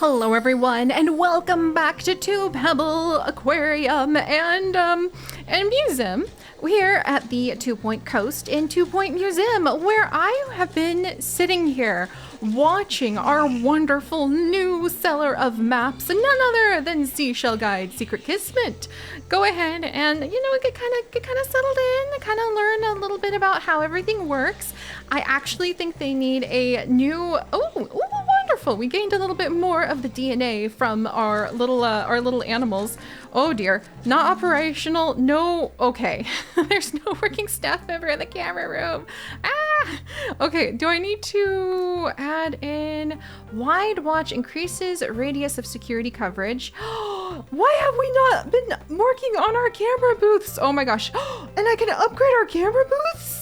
Hello everyone and welcome back to Pebble Aquarium and Museum. We're at the 2 Point Coast in 2 Point Museum, where I have been sitting here watching our wonderful new seller of maps, none other than Seashell Guide Secret Kismet. Go ahead and, get kind of settled in, kind of learn a little bit about how everything works. I actually think they need a new, wonderful. We gained a little bit more of the DNA from our little animals. Oh dear, not operational. No, okay. There's no working staff member in the camera room. Okay, do I need to add in wide watch increases radius of security coverage? Why have we not been working on our camera booths? Oh my gosh. And I can upgrade our camera booths?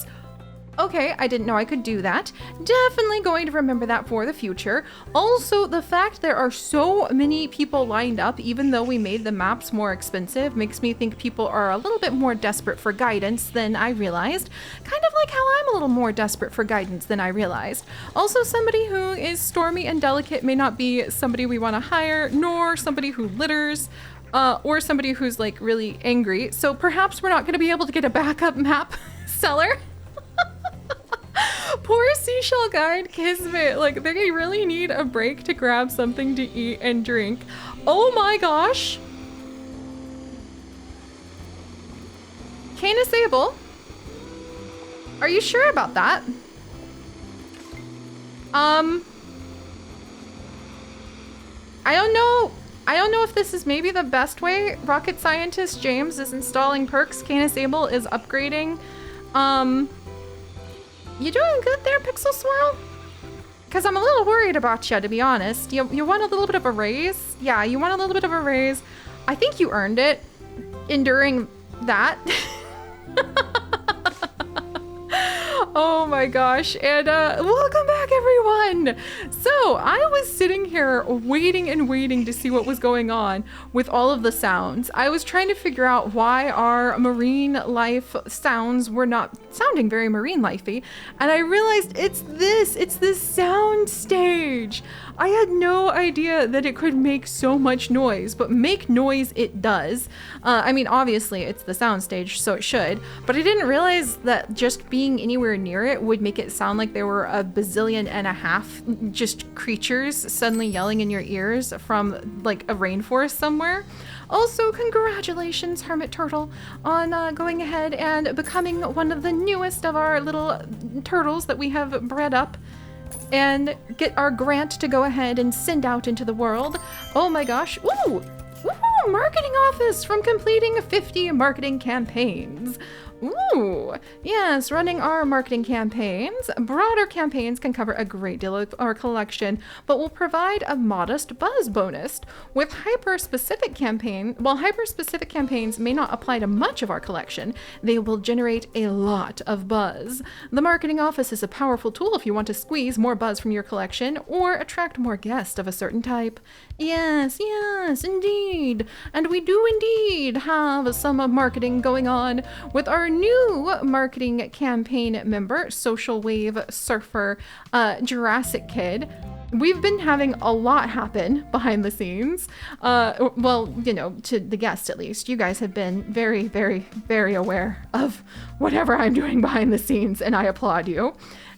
Okay, I didn't know I could do that. Definitely going to remember that for the future. Also, the fact there are so many people lined up, even though we made the maps more expensive, makes me think people are a little bit more desperate for guidance than I realized. Kind of like how I'm a little more desperate for guidance than I realized. Also, somebody who is stormy and delicate may not be somebody we want to hire, nor somebody who litters. Or somebody who's like really angry. So perhaps we're not going to be able to get a backup map seller. Poor Seashell Guide Kismet, like they really need a break to grab something to eat and drink. Oh my gosh. Canis Abel, are you sure about that? I don't know if this is maybe the best way. Rocket scientist James is installing perks. Canis Abel is upgrading. You doing good there, Pixel Swirl? Because I'm a little worried about you, to be honest. You want a little bit of a raise? Yeah, you want a little bit of a raise. I think you earned it enduring that. Oh my gosh, and welcome back everyone! So I was sitting here waiting to see what was going on with all of the sounds. I was trying to figure out why our marine life sounds were not sounding very marine lifey, and I realized it's this sound stage. I had no idea that it could make so much noise, but make noise it does. I mean, obviously it's the sound stage, so it should, but I didn't realize that just being anywhere near it would make it sound like there were a bazillion and a half just creatures suddenly yelling in your ears from like a rainforest somewhere. Also, congratulations, Hermit Turtle, on going ahead and becoming one of the newest of our little turtles that we have bred up and get our grant to go ahead and send out into the world. Oh my gosh. Ooh, marketing office from completing 50 marketing campaigns. Ooh, yes, running our marketing campaigns. Broader campaigns can cover a great deal of our collection, but will provide a modest buzz bonus. With hyper-specific campaigns may not apply to much of our collection, they will generate a lot of buzz. The marketing office is a powerful tool if you want to squeeze more buzz from your collection or attract more guests of a certain type. Yes, indeed. And we do indeed have some marketing going on with our new marketing campaign member, Social Wave Surfer Jurassic Kid. We've been having a lot happen behind the scenes. Well, to the guests at least. You guys have been very, very, very aware of whatever I'm doing behind the scenes, and I applaud you.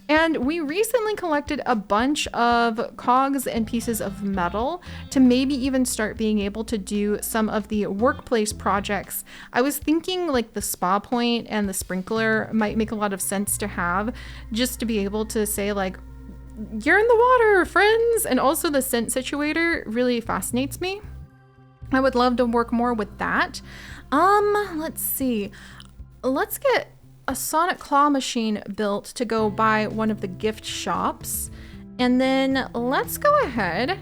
And we recently collected a bunch of cogs and pieces of metal to maybe even start being able to do some of the workplace projects. I was thinking like the spa point and the sprinkler might make a lot of sense to have, just to be able to say like, you're in the water, friends. And also the scent situator really fascinates me. I would love to work more with that. Let's see. Let's get a sonic claw machine built to go by one of the gift shops. And then let's go ahead,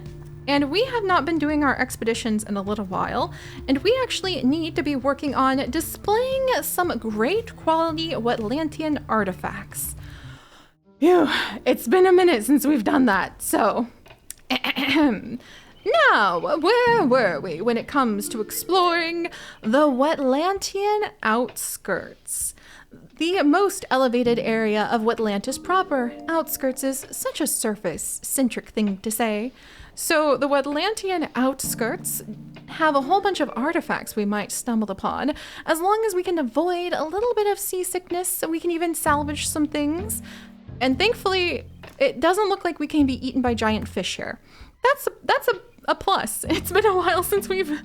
and we have not been doing our expeditions in a little while, and we actually need to be working on displaying some great quality Wetlantian artifacts. Phew, it's been a minute since we've done that, so now, where were we when it comes to exploring the Wetlantian outskirts? the most elevated area of Wetlantis proper. Outskirts is such a surface-centric thing to say. So the Wetlantian outskirts have a whole bunch of artifacts we might stumble upon. As long as we can avoid a little bit of seasickness, we can even salvage some things. And thankfully, it doesn't look like we can be eaten by giant fish here. That's a plus. It's been a while since we've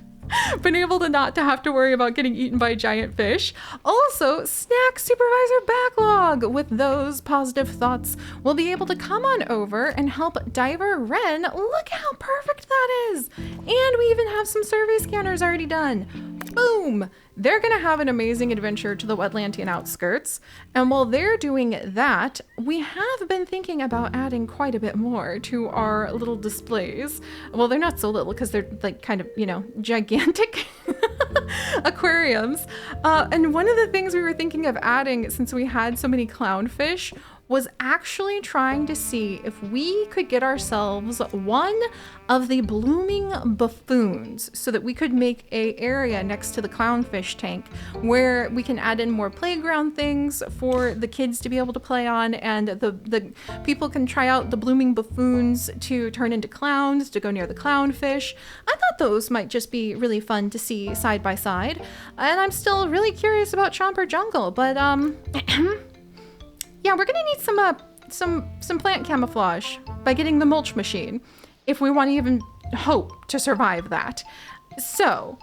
been able to not to have to worry about getting eaten by giant fish. Also, snack supervisor backlog. With those positive thoughts, we'll be able to come on over and help Diver Wren. Look how perfect that is. And we even have some survey scanners already done. Boom! They're gonna have an amazing adventure to the Wetlantian outskirts. And while they're doing that, we have been thinking about adding quite a bit more to our little displays. Well, they're not so little because they're like kind of, gigantic aquariums. And one of the things we were thinking of adding, since we had so many clownfish, was actually trying to see if we could get ourselves one of the blooming buffoons so that we could make a area next to the clownfish tank where we can add in more playground things for the kids to be able to play on, and the people can try out the blooming buffoons to turn into clowns to go near the clownfish. I thought those might just be really fun to see side by side, and I'm still really curious about Chomper Jungle, but yeah, we're gonna need some plant camouflage by getting the mulch machine if we want to even hope to survive that. So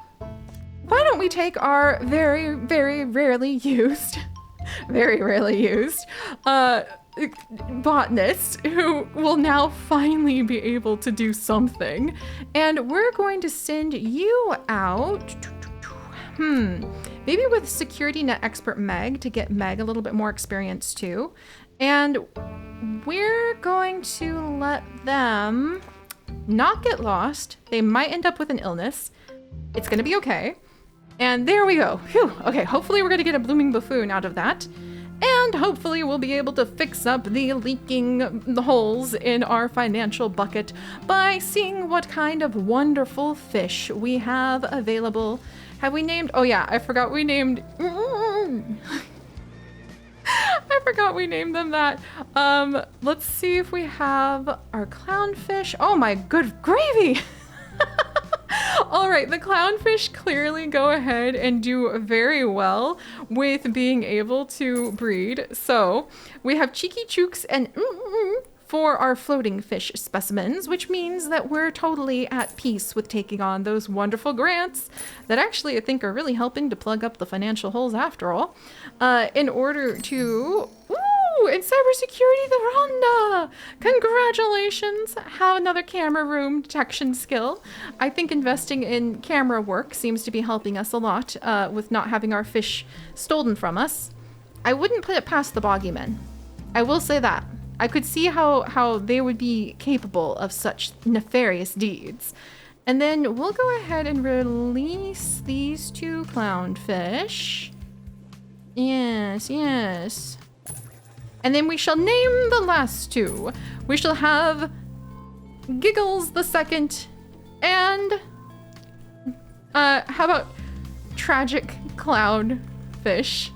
why don't we take our very, very rarely used botanist, who will now finally be able to do something, and we're going to send you out maybe with security net expert Meg to get Meg a little bit more experience too. And we're going to let them not get lost. They might end up with an illness. It's gonna be okay. And there we go. Phew. Okay, hopefully we're gonna get a blooming buffoon out of that. And hopefully we'll be able to fix up the leaking holes in our financial bucket by seeing what kind of wonderful fish we have available. Have we named? Oh yeah, I forgot we named. I forgot we named them that. Let's see if we have our clownfish. Oh my good gravy! All right, the clownfish clearly go ahead and do very well with being able to breed. So we have Cheeky Chooks and for our floating fish specimens, which means that we're totally at peace with taking on those wonderful grants that actually I think are really helping to plug up the financial holes after all, in order to, in cybersecurity, the Rhonda! Congratulations! Have another camera room detection skill. I think investing in camera work seems to be helping us a lot with not having our fish stolen from us. I wouldn't put it past the boggymen. I will say that. I could see how they would be capable of such nefarious deeds. And then we'll go ahead and release these two clownfish. Yes, yes. And then we shall name the last two. We shall have Giggles the second and how about Tragic Clownfish?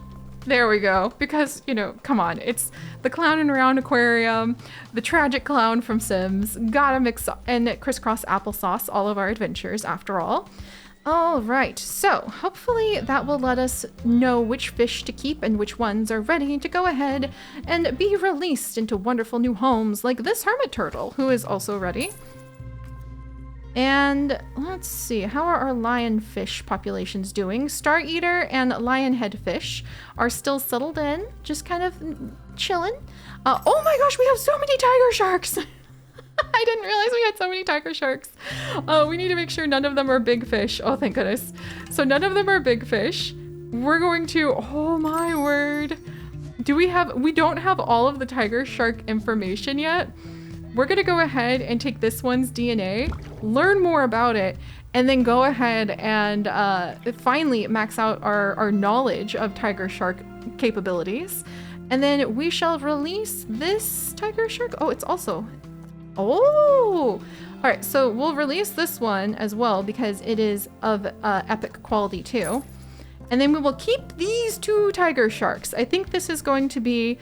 There we go. Because, come on, it's the Clown and Around Aquarium, the Tragic Clown from Sims. Gotta mix and crisscross applesauce all of our adventures after all. All right, so hopefully that will let us know which fish to keep and which ones are ready to go ahead and be released into wonderful new homes, like this hermit turtle, who is also ready. And let's see, how are our lionfish populations doing? Star Eater and lionhead fish are still settled in, just kind of chilling. Oh my gosh, we have so many tiger sharks! I didn't realize we had so many tiger sharks. We need to make sure none of them are big fish. Oh, thank goodness. So none of them are big fish. We're going to, oh my word. We don't have all of the tiger shark information yet. We're gonna go ahead and take this one's DNA, learn more about it, and then go ahead and finally max out our knowledge of tiger shark capabilities. And then we shall release this tiger shark. Oh, it's also, oh! All right, so we'll release this one as well because it is of epic quality too. And then we will keep these 2 tiger sharks. I think this is going to be,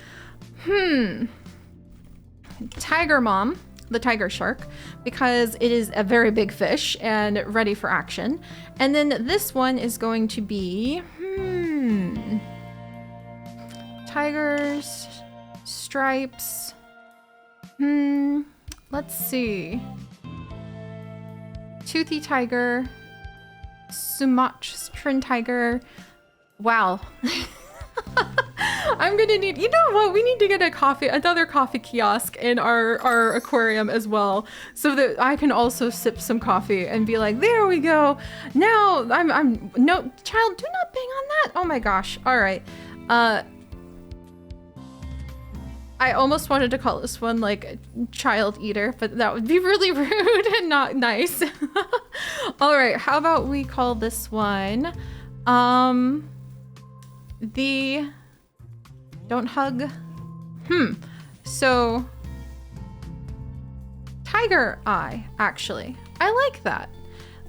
Tiger Mom, the tiger shark, because it is a very big fish and ready for action. And then this one is going to be, tigers, stripes. Let's see. Toothy tiger, Sumatran tiger. Wow. I'm gonna need, you know what? We need to get another coffee kiosk in our aquarium as well, so that I can also sip some coffee and be like, there we go. Now no, child, do not bang on that. Oh my gosh. All right. I almost wanted to call this one like child eater, but that would be really rude and not nice. All right, how about we call this one, the don't hug. So tiger eye, actually. I like that.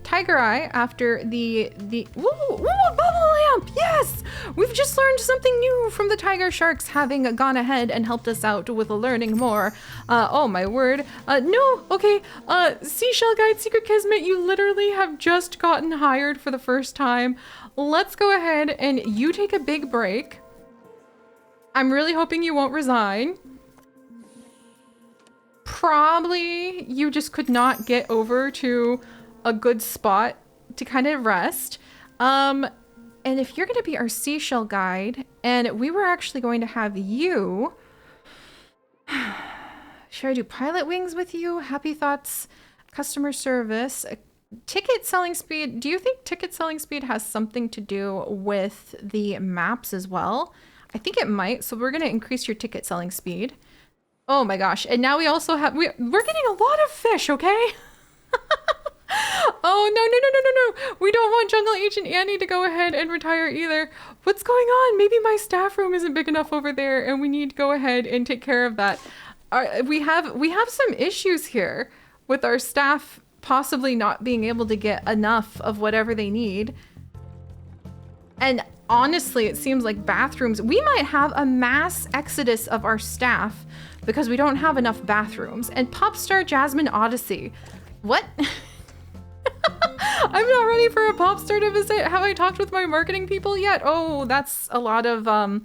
Tiger eye after the ooh, bubble lamp. Yes, we've just learned something new from the tiger sharks, having gone ahead and helped us out with learning more. Oh my word. No, okay. Seashell Guide Secret Kismet, you literally have just gotten hired for the first time. Let's go ahead and you take a big break. I'm really hoping you won't resign. Probably you just could not get over to a good spot to kind of rest. And if you're going to be our seashell guide, and we were actually going to have you, should I do pilot wings with you? Happy thoughts, customer service, ticket selling speed. Do you think ticket selling speed has something to do with the maps as well? I think it might. So we're going to increase your ticket selling speed. Oh my gosh. And now we also have, we're getting a lot of fish, okay? Oh, no. We don't want Jungle Agent Annie to go ahead and retire either. What's going on? Maybe my staff room isn't big enough over there and we need to go ahead and take care of that. We have some issues here with our staff possibly not being able to get enough of whatever they need. And honestly, it seems like bathrooms, we might have a mass exodus of our staff because we don't have enough bathrooms. And Popstar Jasmine Odyssey. What? I'm not ready for a pop star to visit. Have I talked with my marketing people yet? Oh, that's a lot of, I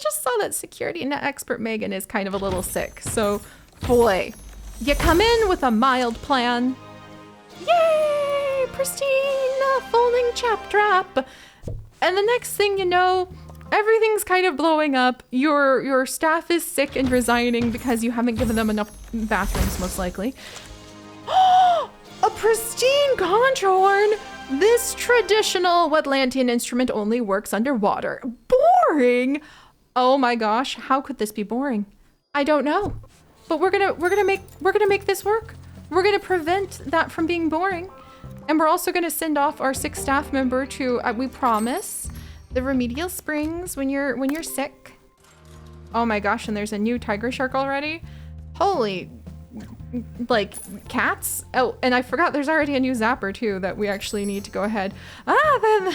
just saw that security net expert Megan is kind of a little sick. So, boy, you come in with a mild plan. Yay! Pristine folding chap trap. And the next thing you know, everything's kind of blowing up. Your staff is sick and resigning because you haven't given them enough bathrooms, most likely. A pristine conch horn! This traditional Wetlantian instrument only works underwater. Boring! Oh my gosh, how could this be boring? I don't know. But we're gonna make this work. We're gonna prevent that from being boring. And we're also gonna send off our 6th staff member to, we promise, the Remedial Springs when you're sick. Oh my gosh, and there's a new tiger shark already? Holy, like, cats? Oh, and I forgot there's already a new zapper too that we actually need to go ahead. Then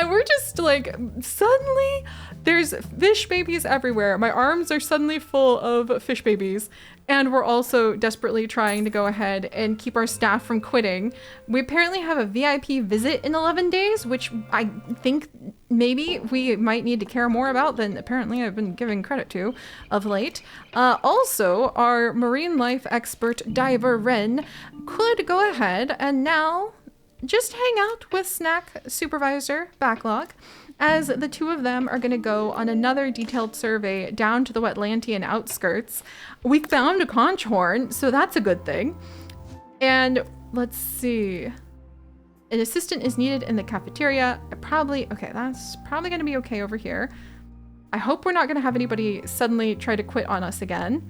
we're just like, suddenly there's fish babies everywhere. My arms are suddenly full of fish babies. And we're also desperately trying to go ahead and keep our staff from quitting. We apparently have a VIP visit in 11 days, which I think maybe we might need to care more about than apparently I've been giving credit to of late. Also, our marine life expert diver Ren could go ahead and now just hang out with Snack Supervisor Backlog, as the 2 of them are going to go on another detailed survey down to the Wetlantian outskirts. We found a conch horn, so that's a good thing. And let's see. An assistant is needed in the cafeteria. Okay, that's probably going to be okay over here. I hope we're not going to have anybody suddenly try to quit on us again.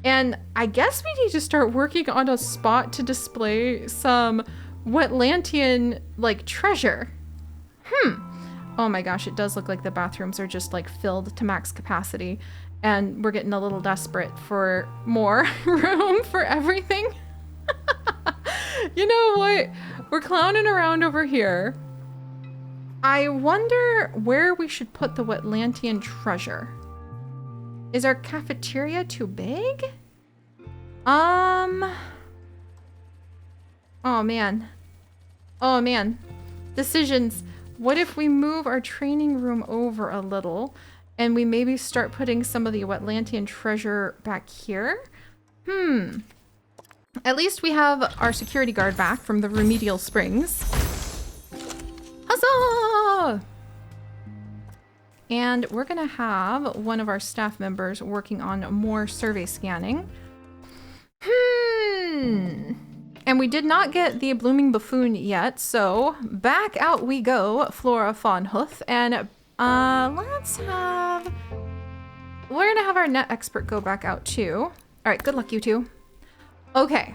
And I guess we need to start working on a spot to display some Wetlantian, like, treasure. Oh my gosh, it does look like the bathrooms are just like filled to max capacity and we're getting a little desperate for more room for everything. You know what? We're clowning around over here I wonder where we should put the Wetlantian treasure. Is our cafeteria too big? Oh man. Oh man. Decisions. What if we move our training room over a little and we maybe start putting some of the Wetlantian treasure back here? At least we have our security guard back from the remedial springs. Huzzah! And we're gonna have one of our staff members working on more survey scanning. And we did not get the blooming buffoon yet, so back out we go, Flora von Huth, and let's have... We're gonna have our net expert go back out too. All right, good luck, you two. Okay.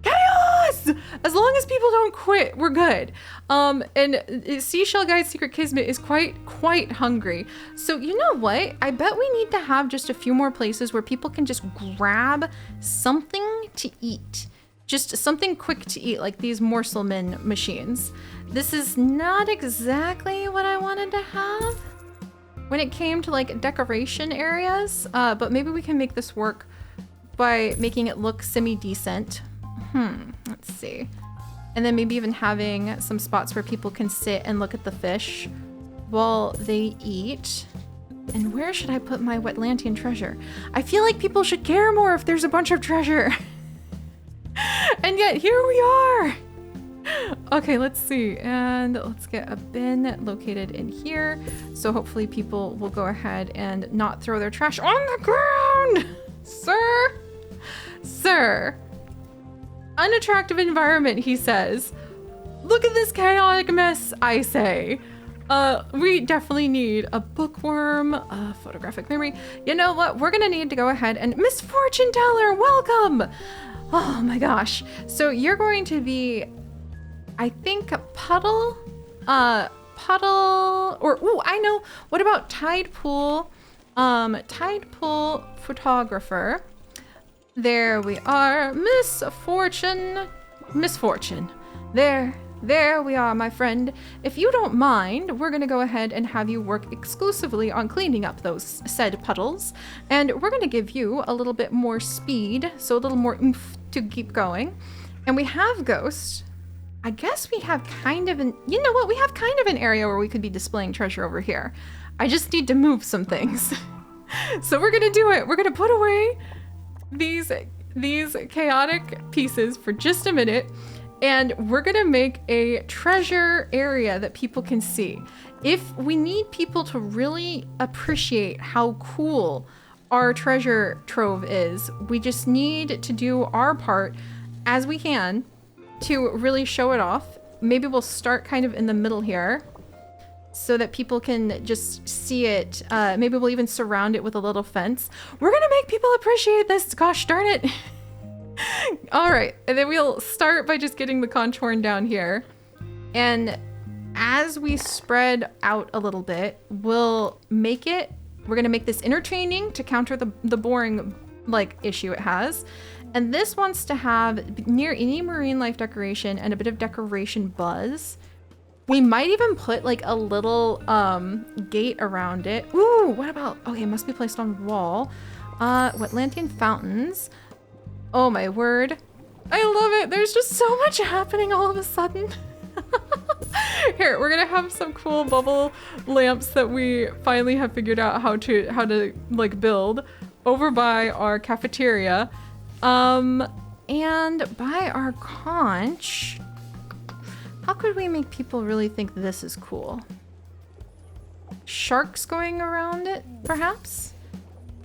Chaos! As long as people don't quit, we're good. And Seashell Guide Secret Kismet is quite hungry. So you know what? I bet we need to have just a few more places where people can just grab something to eat. Just something quick to eat, like these Morselman machines. This is not exactly what I wanted to have when it came to like decoration areas, but maybe we can make this work by making it look semi-decent. Let's see. And then maybe even having some spots where people can sit and look at the fish while they eat. And where should I put my Wetlantian treasure? I feel like people should care more if there's a bunch of treasure. And yet here we are. Okay, let's see. And let's get a bin located in here. So hopefully people will go ahead and not throw their trash on the ground. Sir. Unattractive environment, he says. Look at this chaotic mess, I say. We definitely need a bookworm, a photographic memory. You know what? We're gonna need to go ahead and Misfortune Teller, welcome! Oh my gosh. So you're going to be, I think, Puddle, or, ooh, I know. What about Tide Pool photographer? There we are. Misfortune. There we are, my friend. If you don't mind, we're gonna go ahead and have you work exclusively on cleaning up those said puddles. And we're gonna give you a little bit more speed, so a little more oomph to keep going. And we have Ghost. I guess we have kind of an, you know what? We have kind of an area where we could be displaying treasure over here. I just need to move some things. So we're gonna do it. We're gonna put away these chaotic pieces for just a minute, and we're gonna make a treasure area that people can see. If we need people to really appreciate how cool our treasure trove is, we just need to do our part as we can to really show it off. Maybe we'll start kind of in the middle here so that people can just see it. Maybe we'll even surround it with a little fence. We're gonna make people appreciate this, gosh darn it. All right, and then we'll start by just getting the contour down here. And as we spread out a little bit, we're gonna make this entertaining to counter the boring like issue it has. And this wants to have near any marine life decoration and a bit of decoration buzz. We might even put like a little gate around it. Ooh, what about, okay, it must be placed on wall. Wetlantian fountains. Oh my word. I love it. There's just so much happening all of a sudden. Here, we're gonna have some cool bubble lamps that we finally have figured out how to like build over by our cafeteria. And by our conch. How could we make people really think this is cool? Sharks going around it, perhaps?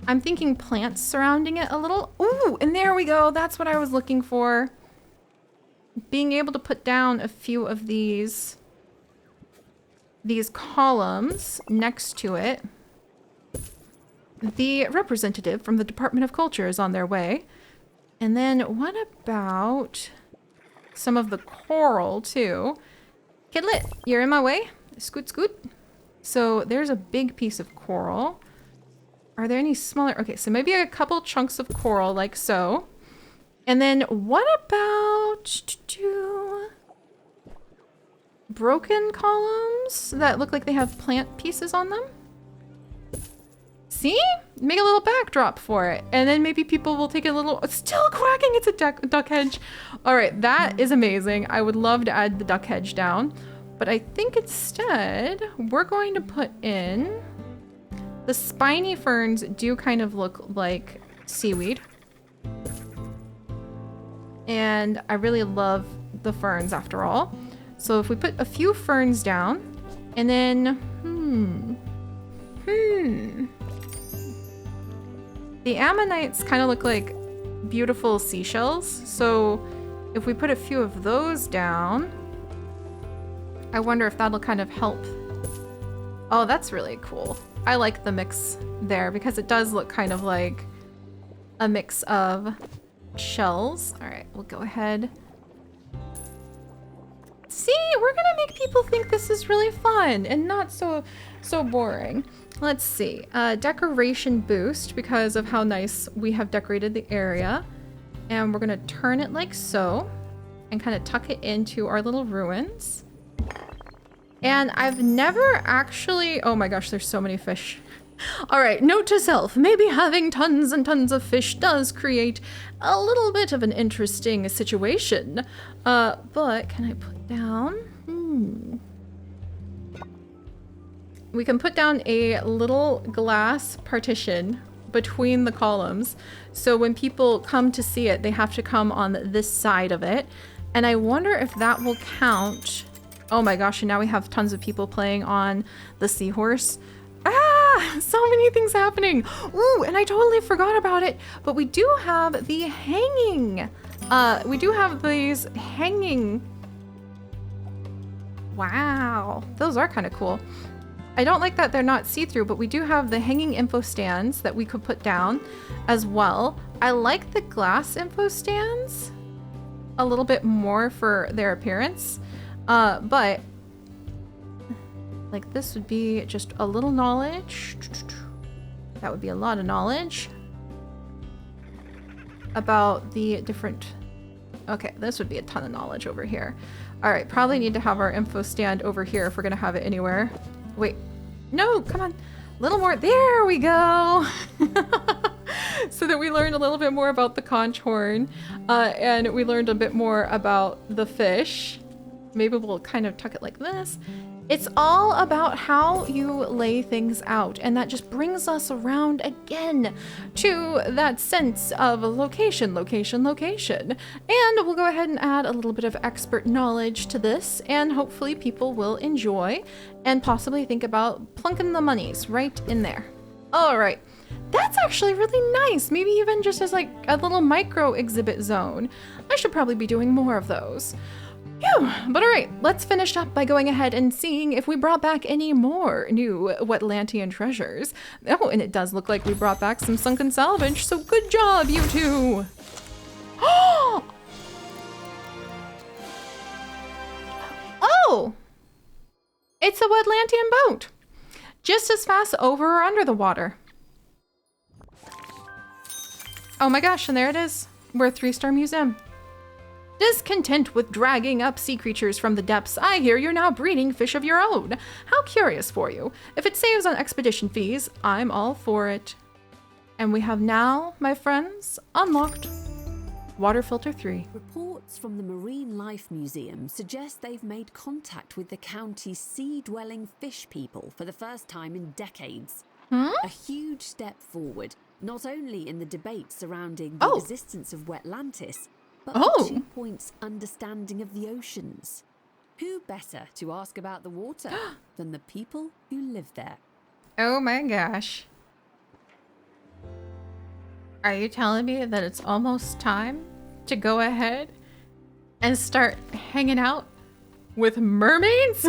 I'm thinking plants surrounding it a little. Ooh, and there we go. That's what I was looking for. Being able to put down a few of these columns next to it. The representative from the Department of Culture is on their way. And then what about some of the coral too? Kidlet, you're in my way. Scoot, scoot. So there's a big piece of coral. Are there any smaller? Okay, so maybe a couple chunks of coral like so. And then what about broken columns that look like they have plant pieces on them. See? Make a little backdrop for it. And then maybe people will take a little... It's still quacking! It's a duck hedge. All right, that is amazing. I would love to add the duck hedge down. But I think instead, we're going to put in... The spiny ferns do kind of look like seaweed. And I really love the ferns after all. So if we put a few ferns down, and then... The ammonites kind of look like beautiful seashells. So if we put a few of those down, I wonder if that'll kind of help. Oh, that's really cool. I like the mix there because it does look kind of like a mix of shells. All right, we'll go ahead. See, we're gonna make people think this is really fun and not so boring. Let's see, decoration boost because of how nice we have decorated the area. And we're gonna turn it like so and kind of tuck it into our little ruins. And I've never actually, oh my gosh, there's so many fish. All right, note to self, maybe having tons and tons of fish does create a little bit of an interesting situation. But can I put down, we can put down a little glass partition between the columns. So when people come to see it, they have to come on this side of it. And I wonder if that will count. Oh my gosh, and now we have tons of people playing on the seahorse. Ah, so many things happening. Ooh, and I totally forgot about it, but we do have the hanging. We do have these hanging. Wow, those are kind of cool. I don't like that they're not see-through, but we do have the hanging info stands that we could put down as well. I like the glass info stands a little bit more for their appearance. But like this would be just a little knowledge. That would be a lot of knowledge about the different... Okay, this would be a ton of knowledge over here. All right, probably need to have our info stand over here if we're gonna have it anywhere. Wait, no, come on. A little more, there we go. So that we learned a little bit more about the conch horn, and we learned a bit more about the fish. Maybe we'll kind of tuck it like this. It's all about how you lay things out, and that just brings us around again to that sense of location, location, location. And we'll go ahead and add a little bit of expert knowledge to this, and hopefully people will enjoy and possibly think about plunking the monies right in there. All right. That's actually really nice. Maybe even just as like a little micro exhibit zone. I should probably be doing more of those. Phew. But all right, let's finish up by going ahead and seeing if we brought back any more new Wetlantian treasures. Oh, and it does look like we brought back some sunken salvage, so good job, you two. Oh, it's a Wetlantian boat. Just as fast over or under the water. Oh my gosh, and there it is. We're a 3-star museum. Discontent with dragging up sea creatures from the depths, I hear you're now breeding fish of your own. How curious for you. If it saves on expedition fees, I'm all for it. And we have now, my friends, unlocked Water Filter 3. Reports from the Marine Life Museum suggest they've made contact with the county's sea-dwelling fish people for the first time in decades. A huge step forward, not only in the debate surrounding the existence of Wetlantis, but the 2 points understanding of the oceans. Who better to ask about the water than the people who live there? Oh my gosh. Are you telling me that it's almost time to go ahead and start hanging out with mermaids?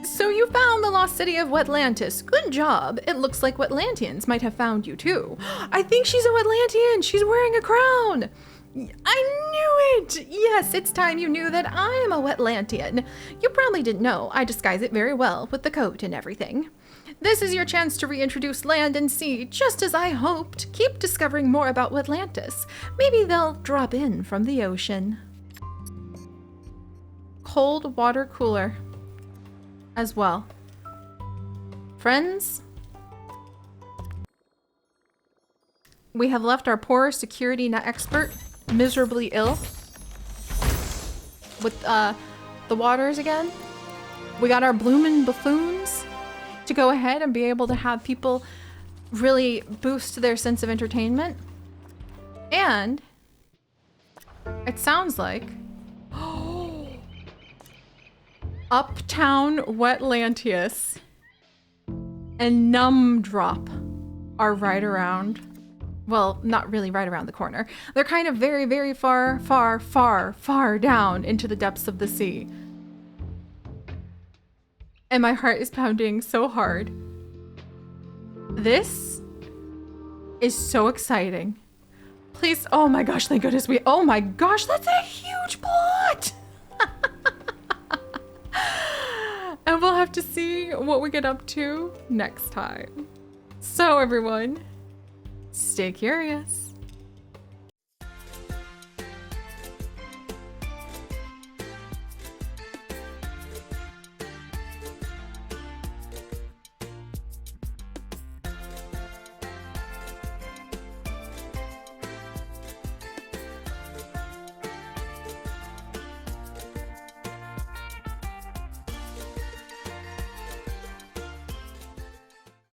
So you found the lost city of Wetlantis. Good job. It looks like Wetlantians might have found you too. I think she's a Wetlantian. She's wearing a crown. I knew it! Yes, it's time you knew that I am a Wetlantian. You probably didn't know. I disguise it very well with the coat and everything. This is your chance to reintroduce land and sea, just as I hoped. Keep discovering more about Wetlantis. Maybe they'll drop in from the ocean. cold water cooler as well. Friends, we have left our poor security net expert miserably ill with the waters again. We got our bloomin' buffoons to go ahead and be able to have people really boost their sense of entertainment. And it sounds like Uptown Wetlantius and Numdrop are right around, well, not really right around the corner. They're kind of very, very far, far, far, far down into the depths of the sea. And my heart is pounding so hard. This is so exciting. Please, oh my gosh, thank goodness oh my gosh, that's a huge plot! And we'll have to see what we get up to next time. So everyone, stay curious.